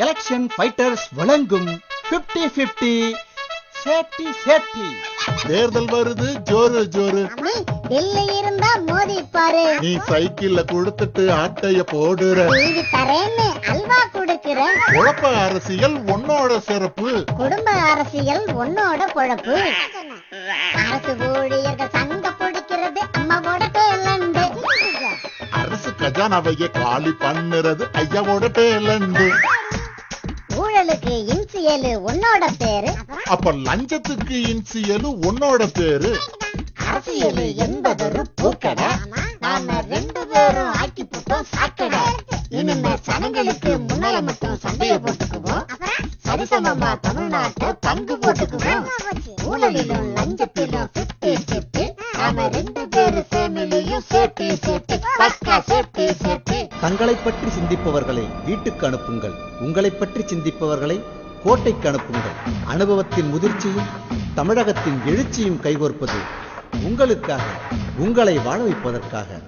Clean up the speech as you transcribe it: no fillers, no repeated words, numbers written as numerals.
Election fighters வழங்கும் 50-50 safety safety. தேர்தல் வருது ஜோரு ஜோரு. டெல்லி இருந்தா மோதி பாரு. நீ சைக்கிள்ல கொடுத்துட்டு ஆட்டைய போடுற. டிவி தரேன்னு அல்வா கொடுக்கிற. குழப்ப அரசியல் உன்னோட சிறப்பு. குடும்ப அரசியல் உன்னோட பொழப்பு. அரசு ஊழியர்கள் சங்க பிடிக்கிறது அம்மாவோட டேலண்ட். அரசு கஜானாவையே காலி பண்ணுறது ஐயாவோட டேலண்ட். ஊழலுக்கு இன்சியலு உன்னோட பேரு. அப்ப லஞ்சத்துக்கு இன்சியலு உன்னோட பேரு. அரசியல் என்பதொரு பூக்கடை. நாம ரெண்டு பேரும் ஆக்கி போட்டோம் சாக்கடை. இனிமே சனங்களுக்கு முன்னால மட்டும் சண்டைய போட்டுக்குவோம். சரிசமமா தமிழ்நாட்டை பங்கு போட்டுக்குவோம். ஊழலிலும் லஞ்சத்திலும் 50-50. நாம ரெண்டு பேரு ஃபேமிலியும் சேஃப்டி சேஃப்டி. பக்கா சேஃப்டி சேஃப்டி. தங்களை பற்றி சிந்திப்பவர்களை வீட்டுக்கு அனுப்புங்கள். உங்களை பற்றி சிந்திப்பவர்களை கோட்டைக்கு அனுப்புங்கள். அனுபவத்தின் முதிர்ச்சியும் தமிழகத்தின் எழுச்சியும் கைகோர்ப்பது உங்களுக்காக, உங்களை வாழ வைப்பதற்காக.